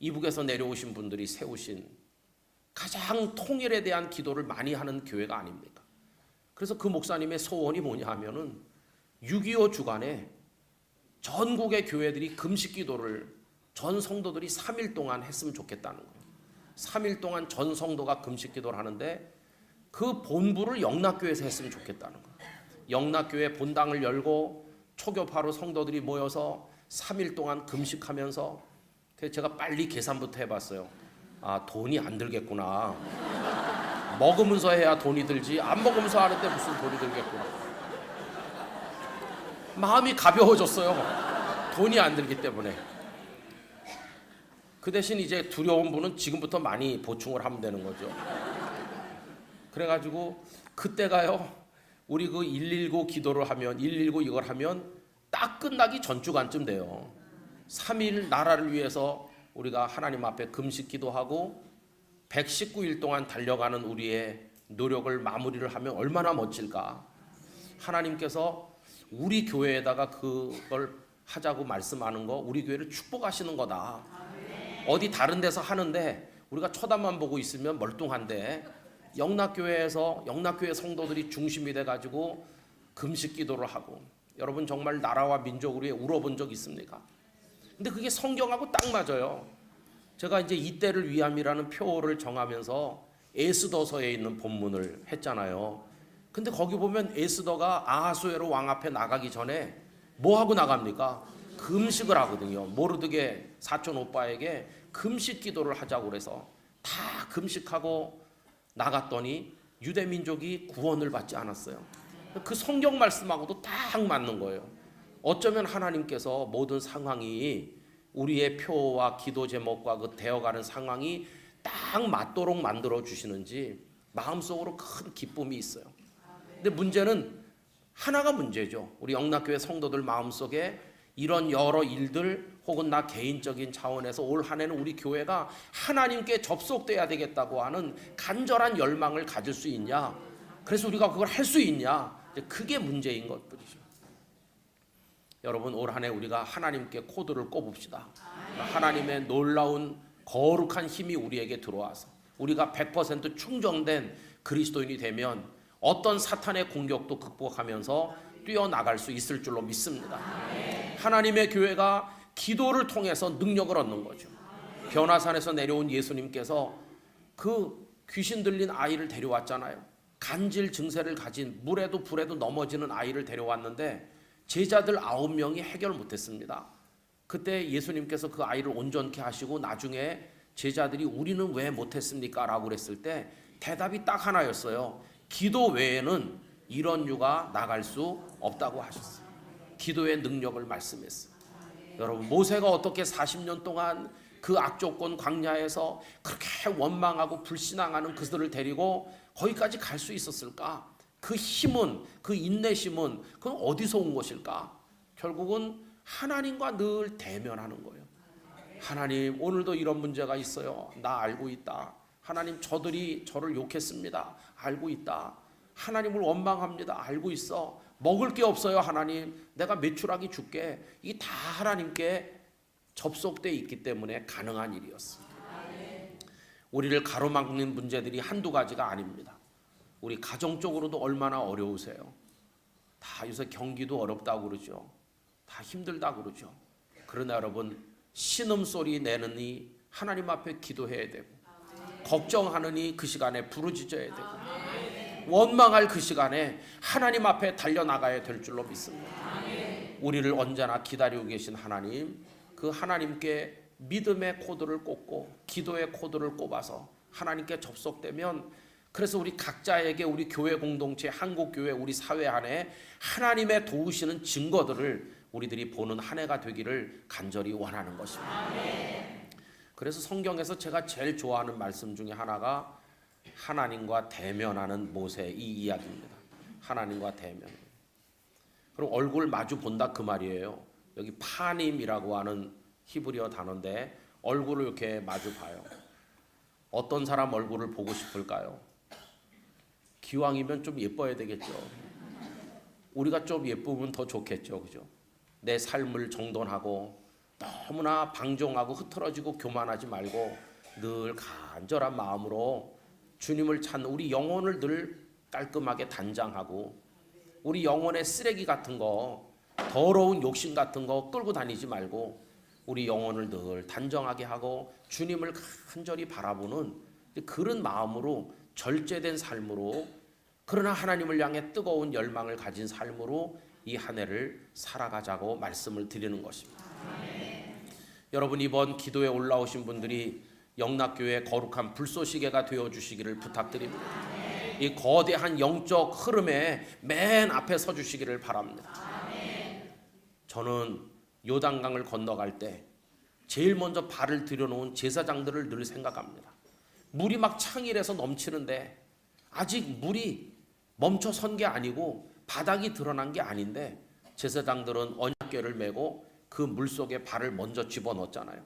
이북에서 내려오신 분들이 세우신 가장 통일에 대한 기도를 많이 하는 교회가 아닙니까? 그래서 그 목사님의 소원이 뭐냐 하면은 6.25 주간에 전국의 교회들이 금식 기도를 전 성도들이 3일 동안 했으면 좋겠다는 거예요. 3일 동안 전 성도가 금식 기도를 하는데 그 본부를 영락교회에서 했으면 좋겠다는 거예요. 영락교회 본당을 열고 초교파로 성도들이 모여서 3일 동안 금식하면서, 그래서 제가 빨리 계산부터 해봤어요. 아, 돈이 안 들겠구나. 먹으면서 해야 돈이 들지 안 먹으면서 하는데 무슨 돈이 들겠구나. 마음이 가벼워졌어요. 돈이 안 들기 때문에. 그 대신 이제 두려운 분은 지금부터 많이 보충을 하면 되는 거죠. 그래가지고 그때가요, 우리 그 119 기도를 하면 119 이걸 하면 딱 끝나기 전 주간쯤 돼요. 3일 나라를 위해서 우리가 하나님 앞에 금식 기도하고 119일 동안 달려가는 우리의 노력을 마무리를 하면 얼마나 멋질까. 하나님께서 우리 교회에다가 그걸 하자고 말씀하는 거 우리 교회를 축복하시는 거다. 어디 다른 데서 하는데 우리가 쳐다만 보고 있으면 멀뚱한데 영락교회에서 영락교회 성도들이 중심이 돼가지고 금식 기도를 하고, 여러분 정말 나라와 민족을 위해 울어본 적 있습니까? 근데 그게 성경하고 딱 맞아요. 제가 이제 이때를 위함이라는 표어를 정하면서 에스더서에 있는 본문을 했잖아요. 근데 거기 보면 에스더가 아하수에로 왕 앞에 나가기 전에 뭐 하고 나갑니까? 금식을 하거든요. 모르드게 사촌 오빠에게 금식 기도를 하자고 그래서 다 금식하고 나갔더니 유대 민족이 구원을 받지 않았어요. 그 성경 말씀하고도 딱 맞는 거예요. 어쩌면 하나님께서 모든 상황이 우리의 표와 기도 제목과 그 되어가는 상황이 딱 맞도록 만들어 주시는지 마음속으로 큰 기쁨이 있어요. 근데 문제는 하나가 문제죠. 우리 영락교회 성도들 마음속에 이런 여러 일들 혹은 나 개인적인 차원에서 올 한 해는 우리 교회가 하나님께 접속돼야 되겠다고 하는 간절한 열망을 가질 수 있냐, 그래서 우리가 그걸 할 수 있냐, 그게 문제인 것들이죠. 여러분 올 한 해 우리가 하나님께 코드를 꼽읍시다. 하나님의 놀라운 거룩한 힘이 우리에게 들어와서 우리가 100% 충정된 그리스도인이 되면 어떤 사탄의 공격도 극복하면서 뛰어나갈 수 있을 줄로 믿습니다. 하나님의 교회가 기도를 통해서 능력을 얻는 거죠. 변화산에서 내려온 예수님께서 그 귀신 들린 아이를 데려왔잖아요. 간질 증세를 가진 물에도 불에도 넘어지는 아이를 데려왔는데 제자들 9명이 해결 못했습니다. 그때 예수님께서 그 아이를 온전케 하시고 나중에 제자들이 우리는 왜 못했습니까? 라고 그랬을 때 대답이 딱 하나였어요. 기도 외에는 이런 유가 나갈 수 없다고 하셨어요. 기도의 능력을 말씀했어요. 여러분, 모세가 어떻게 40년 동안 그 악조건 광야에서 그렇게 원망하고 불신앙하는 그들을 데리고 거기까지 갈 수 있었을까? 그 힘은, 그 인내심은 그건 어디서 온 것일까? 결국은 하나님과 늘 대면하는 거예요. 하나님, 오늘도 이런 문제가 있어요. 나 알고 있다. 하나님, 저들이 저를 욕했습니다. 알고 있다. 하나님을 원망합니다. 알고 있어. 먹을 게 없어요. 하나님, 내가 메추라기 줄게. 이게 다 하나님께 접속되어 있기 때문에 가능한 일이었습니다. 우리를 가로막는 문제들이 한두 가지가 아닙니다. 우리 가정적으로도 얼마나 어려우세요. 다 요새 경기도 어렵다고 그러죠. 다 힘들다고 그러죠. 그러나 여러분, 신음소리 내느니 하나님 앞에 기도해야 되고, 걱정하느니 그 시간에 부르짖어야 되고, 원망할 그 시간에 하나님 앞에 달려나가야 될 줄로 믿습니다. 우리를 언제나 기다리고 계신 하나님, 그 하나님께 믿음의 코드를 꽂고 기도의 코드를 꼽아서 하나님께 접속되면, 그래서 우리 각자에게 우리 교회 공동체, 한국교회, 우리 사회 안에 하나님의 도우시는 증거들을 우리들이 보는 한 해가 되기를 간절히 원하는 것입니다. 그래서 성경에서 제가 제일 좋아하는 말씀 중에 하나가 하나님과 대면하는 모세 이 이야기입니다. 하나님과 대면. 그리고 얼굴 마주 본다 그 말이에요. 여기 파님이라고 하는 히브리어 단어인데 얼굴을 이렇게 마주 봐요. 어떤 사람 얼굴을 보고 싶을까요? 기왕이면 좀 예뻐야 되겠죠. 우리가 좀 예쁘면 더 좋겠죠. 그죠? 내 삶을 정돈하고 너무나 방종하고 흐트러지고 교만하지 말고 늘 간절한 마음으로 주님을 찾는 우리 영혼을 늘 깔끔하게 단장하고, 우리 영혼의 쓰레기 같은 거, 더러운 욕심 같은 거 끌고 다니지 말고 우리 영혼을 늘 단정하게 하고 주님을 간절히 바라보는 그런 마음으로, 절제된 삶으로, 그러나 하나님을 향해 뜨거운 열망을 가진 삶으로 이 한 해를 살아가자고 말씀을 드리는 것입니다. 여러분, 이번 기도에 올라오신 분들이 영락교회 거룩한 불쏘시개가 되어주시기를 부탁드립니다. 이 거대한 영적 흐름에 맨 앞에 서주시기를 바랍니다. 저는 요단강을 건너갈 때 제일 먼저 발을 들여놓은 제사장들을 늘 생각합니다. 물이 막 창일해서 넘치는데 아직 물이 멈춰 선 게 아니고 바닥이 드러난 게 아닌데 제사장들은 언약궤를 메고 그 물속에 발을 먼저 집어넣었잖아요.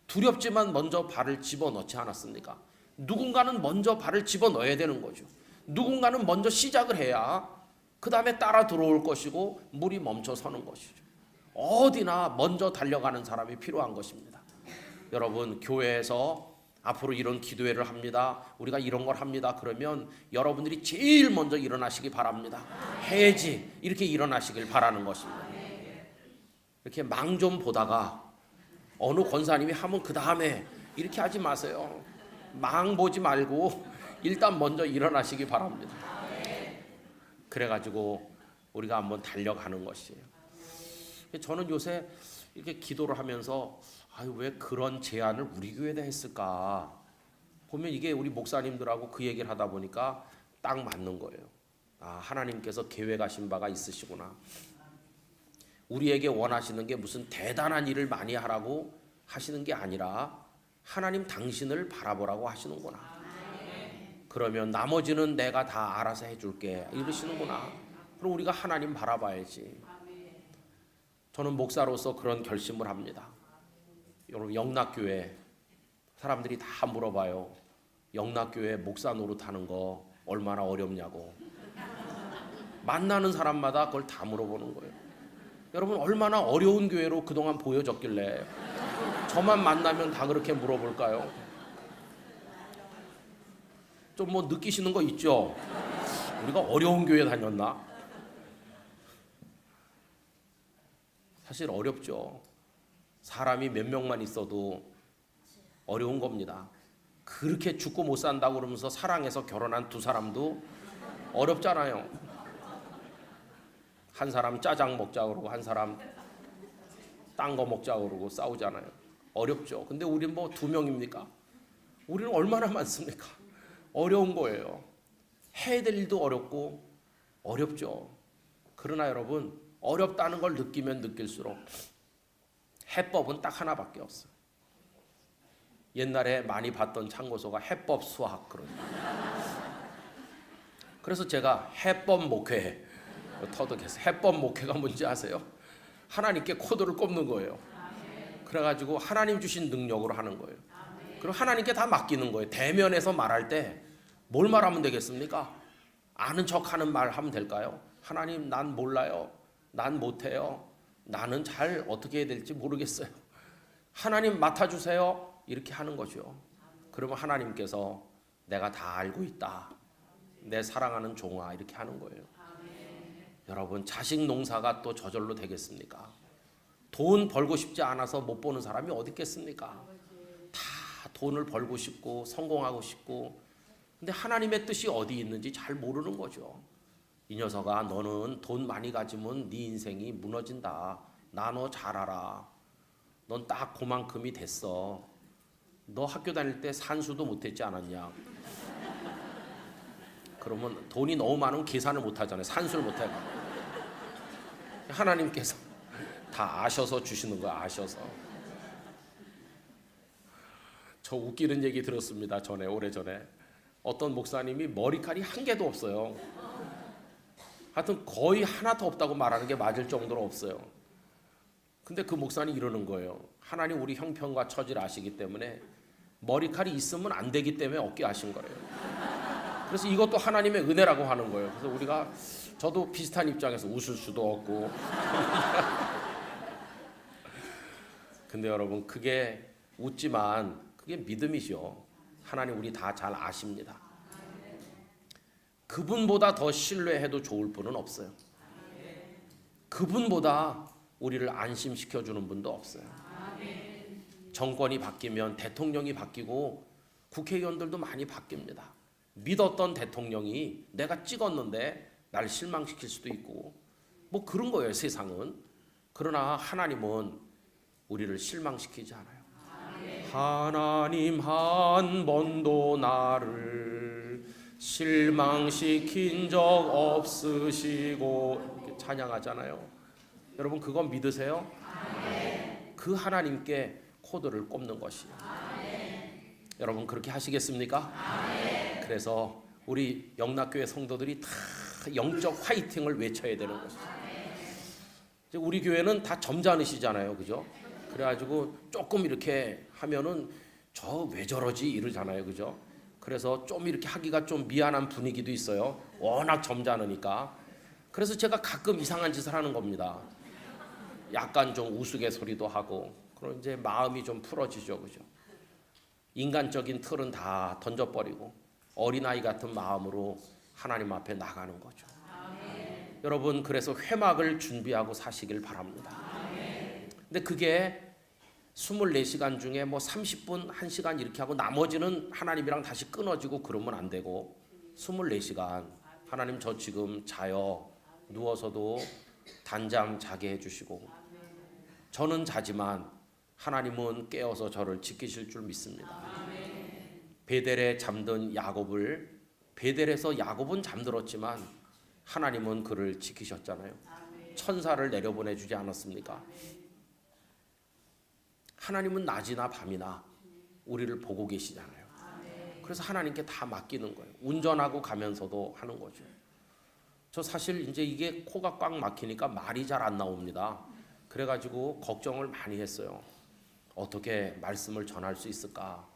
두렵지만 먼저 발을 집어넣지 않았습니까? 누군가는 먼저 발을 집어넣어야 되는 거죠. 누군가는 먼저 시작을 해야 그 다음에 따라 들어올 것이고 물이 멈춰 서는 것이죠. 어디나 먼저 달려가는 사람이 필요한 것입니다. 여러분, 교회에서 앞으로 이런 기도회를 합니다. 우리가 이런 걸 합니다. 그러면 여러분들이 제일 먼저 일어나시기 바랍니다. 해야지 이렇게 일어나시길 바라는 것입니다. 이렇게 망 좀 보다가 어느 권사님이 하면 그 다음에 이렇게 하지 마세요. 망 보지 말고 일단 먼저 일어나시기 바랍니다. 그래가지고 우리가 한번 달려가는 것이에요. 저는 요새 이렇게 기도를 하면서 왜 그런 제안을 우리 교회에다 했을까 보면 이게 우리 목사님들하고 그 얘기를 하다 보니까 딱 맞는 거예요. 하나님께서 계획하신 바가 있으시구나. 우리에게 원하시는 게 무슨 대단한 일을 많이 하라고 하시는 게 아니라 하나님 당신을 바라보라고 하시는구나. 그러면 나머지는 내가 다 알아서 해줄게 이러시는구나. 그럼 우리가 하나님 바라봐야지. 저는 목사로서 그런 결심을 합니다. 여러분, 영락교회 사람들이 다 물어봐요. 영락교회 목사 노릇하는 거 얼마나 어렵냐고. 만나는 사람마다 그걸 다 물어보는 거예요. 여러분, 얼마나 어려운 교회로 그동안 보여졌길래 저만 만나면 다 그렇게 물어볼까요? 좀 뭐 느끼시는 거 있죠? 우리가 어려운 교회 다녔나? 사실 어렵죠. 사람이 몇 명만 있어도 어려운 겁니다. 그렇게 죽고 못 산다고 그러면서 사랑해서 결혼한 두 사람도 어렵잖아요. 한 사람 짜장 먹자 그러고 한 사람 딴 거 먹자 그러고 싸우잖아요. 어렵죠. 근데 우리는 뭐 두 명입니까? 우리는 얼마나 많습니까? 어려운 거예요. 해야 될 일도 어렵고 어렵죠. 그러나 여러분, 어렵다는 걸 느끼면 느낄수록 해법은 딱 하나밖에 없어요. 옛날에 많이 봤던 참고서가 해법 수학 그런. 그래서 제가 해법 목회 터득해서 해법 목회가 뭔지 아세요? 하나님께 코드를 꼽는 거예요. 그래가지고 하나님 주신 능력으로 하는 거예요. 그리고 하나님께 다 맡기는 거예요. 대면에서 말할 때 뭘 말하면 되겠습니까? 아는 척하는 말 하면 될까요? 하나님, 난 몰라요. 난 못해요. 나는 잘 어떻게 해야 될지 모르겠어요. 하나님 맡아주세요. 이렇게 하는 거죠. 그러면 하나님께서 내가 다 알고 있다. 내 사랑하는 종아 이렇게 하는 거예요. 여러분, 자식 농사가 또 저절로 되겠습니까? 돈 벌고 싶지 않아서 못 보는 사람이 어디 있겠습니까? 다 돈을 벌고 싶고 성공하고 싶고, 근데 하나님의 뜻이 어디 있는지 잘 모르는 거죠. 이 녀석아, 너는 돈 많이 가지면 네 인생이 무너진다. 나 너 잘 알아. 넌 딱 그만큼이 됐어. 너 학교 다닐 때 산수도 못했지 않았냐? 그러면 돈이 너무 많으면 계산을 못하잖아요. 산수를 못해요. 하나님께서 다 아셔서 주시는 거야. 아셔서. 저 웃기는 얘기 들었습니다. 오래전에 어떤 목사님이 머리칼이 한 개도 없어요. 하여튼 거의 하나도 없다고 말하는 게 맞을 정도로 없어요. 근데 그 목사님 이러는 거예요. 하나님 우리 형편과 처지를 아시기 때문에 머리칼이 있으면 안 되기 때문에 없게 하신 거예요. 그래서 이것도 하나님의 은혜라고 하는 거예요. 그래서 저도 비슷한 입장에서 웃을 수도 없고. 근데 여러분, 그게 웃지만 그게 믿음이죠. 하나님 우리 다 잘 아십니다. 그분보다 더 신뢰해도 좋을 분은 없어요. 그분보다 우리를 안심시켜주는 분도 없어요. 정권이 바뀌면 대통령이 바뀌고 국회의원들도 많이 바뀝니다. 믿었던 대통령이 내가 찍었는데 날 실망시킬 수도 있고 뭐 그런 거예요, 세상은. 그러나 하나님은 우리를 실망시키지 않아요. 하나님 한 번도 나를 실망시킨 적 없으시고 이렇게 찬양하잖아요. 여러분, 그건 믿으세요? 그 하나님께 코드를 꼽는 것이에요. 여러분, 그렇게 하시겠습니까? 그래서 우리 영락교회 성도들이 다 영적 화이팅을 외쳐야 되는 것이죠. 우리 교회는 다 점잖으시잖아요, 그죠? 그래가지고 조금 이렇게 하면은 저 왜 저러지 이러잖아요, 그죠? 그래서 좀 이렇게 하기가 좀 미안한 분위기도 있어요. 워낙 점잖으니까. 그래서 제가 가끔 이상한 짓을 하는 겁니다. 약간 좀 우스갯소리도 하고, 그럼 이제 마음이 좀 풀어지죠, 그죠? 인간적인 틀은 다 던져버리고 어린아이 같은 마음으로 하나님 앞에 나가는 거죠. 여러분, 그래서 회막을 준비하고 사시길 바랍니다. 근데 그게 24시간 중에 뭐 30분, 1시간 이렇게 하고 나머지는 하나님이랑 다시 끊어지고 그러면 안 되고 24시간 하나님 저 지금 자요. 누워서도 단잠 자게 해주시고 저는 자지만 하나님은 깨어서 저를 지키실 줄 믿습니다. 베델에 잠든 야곱을 베델에서 야곱은 잠들었지만 하나님은 그를 지키셨잖아요. 천사를 내려보내주지 않았습니까? 하나님은 낮이나 밤이나 우리를 보고 계시잖아요. 그래서 하나님께 다 맡기는 거예요. 운전하고 가면서도 하는 거죠. 저 사실 이제 이게 코가 꽉 막히니까 말이 잘 안 나옵니다. 그래가지고 걱정을 많이 했어요. 어떻게 말씀을 전할 수 있을까?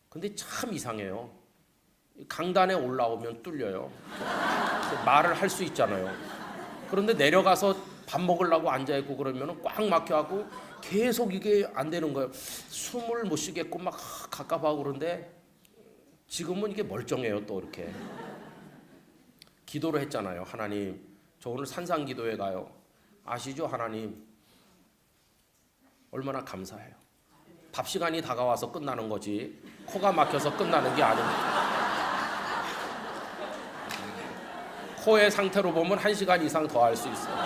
근데 참 이상해요. 강단에 올라오면 뚫려요. 말을 할 수 있잖아요. 그런데 내려가서 밥 먹으려고 앉아있고 그러면 꽉 막혀갖고 계속 이게 안 되는 거예요. 숨을 못 쉬겠고 막 갑갑하고 그런데 지금은 이게 멀쩡해요. 또 이렇게 기도를 했잖아요. 하나님, 저 오늘 산상기도회 가요. 아시죠? 하나님 얼마나 감사해요. 밥 시간이 다가와서 끝나는 거지 코가 막혀서 끝나는 게 아닙니다. 코의 상태로 보면 1시간 이상 더 할 수 있어요.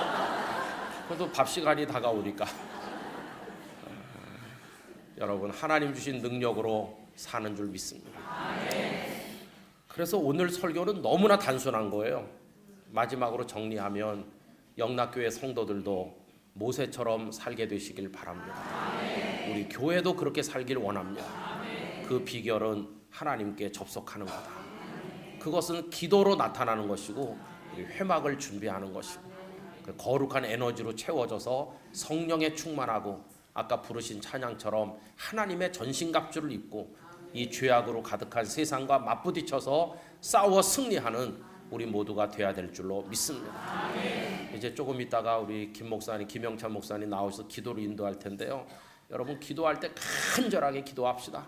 그래도 밥 시간이 다가오니까 여러분, 하나님 주신 능력으로 사는 줄 믿습니다. 그래서 오늘 설교는 너무나 단순한 거예요. 마지막으로 정리하면 영락교회 성도들도 모세처럼 살게 되시길 바랍니다. 우리 교회도 그렇게 살길 원합니다. 그 비결은 하나님께 접속하는 거다. 그것은 기도로 나타나는 것이고 우리 회막을 준비하는 것이고 그 거룩한 에너지로 채워져서 성령에 충만하고 아까 부르신 찬양처럼 하나님의 전신갑주를 입고 이 죄악으로 가득한 세상과 맞부딪혀서 싸워 승리하는 우리 모두가 돼야 될 줄로 믿습니다. 이제 조금 있다가 우리 김 목사님, 김영찬 목사님 나오셔서 기도를 인도할 텐데요. 여러분 기도할 때 간절하게 기도합시다.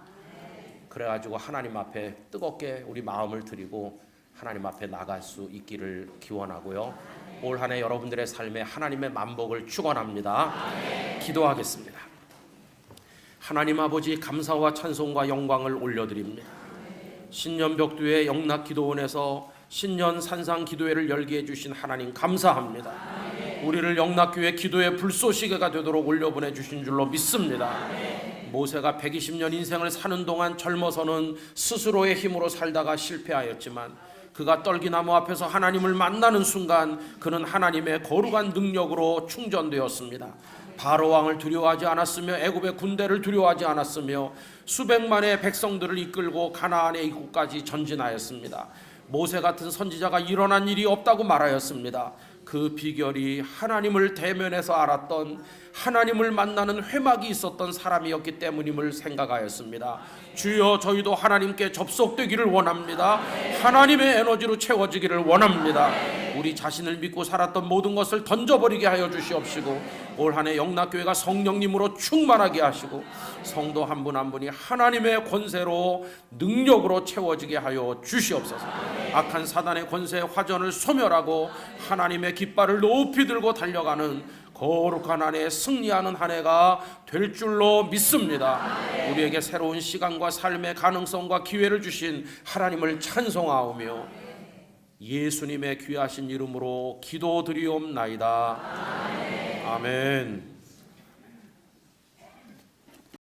그래가지고 하나님 앞에 뜨겁게 우리 마음을 드리고 하나님 앞에 나갈 수 있기를 기원하고요. 올 한 해 여러분들의 삶에 하나님의 만복을 축원합니다. 기도하겠습니다. 하나님 아버지 감사와 찬송과 영광을 올려드립니다. 신년 벽두의 영락기도원에서 신년 산상 기도회를 열게 해주신 하나님 감사합니다. 우리를 영락교회 기도의 불쏘시개가 되도록 올려보내주신 줄로 믿습니다. 모세가 120년 인생을 사는 동안 젊어서는 스스로의 힘으로 살다가 실패하였지만 그가 떨기나무 앞에서 하나님을 만나는 순간 그는 하나님의 거룩한 능력으로 충전되었습니다. 바로 왕을 두려워하지 않았으며 애굽의 군대를 두려워하지 않았으며 수백만의 백성들을 이끌고 가나안의 이곳까지 전진하였습니다. 모세 같은 선지자가 일어난 일이 없다고 말하였습니다. 그 비결이 하나님을 대면해서 알았던 하나님을 만나는 회막이 있었던 사람이었기 때문임을 생각하였습니다. 주여 저희도 하나님께 접속되기를 원합니다. 하나님의 에너지로 채워지기를 원합니다. 우리 자신을 믿고 살았던 모든 것을 던져버리게 하여 주시옵시고 올 한 해 영락교회가 성령님으로 충만하게 하시고 성도 한 분 한 분이 하나님의 권세로 능력으로 채워지게 하여 주시옵소서. 악한 사단의 권세 화전을 소멸하고 하나님의 깃발을 높이 들고 달려가는 거룩한 한 해 승리하는 한 해가 될 줄로 믿습니다. 우리에게 새로운 시간과 삶의 가능성과 기회를 주신 하나님을 찬송하오며 예수님의 귀하신 이름으로 기도드리옵나이다. 아멘.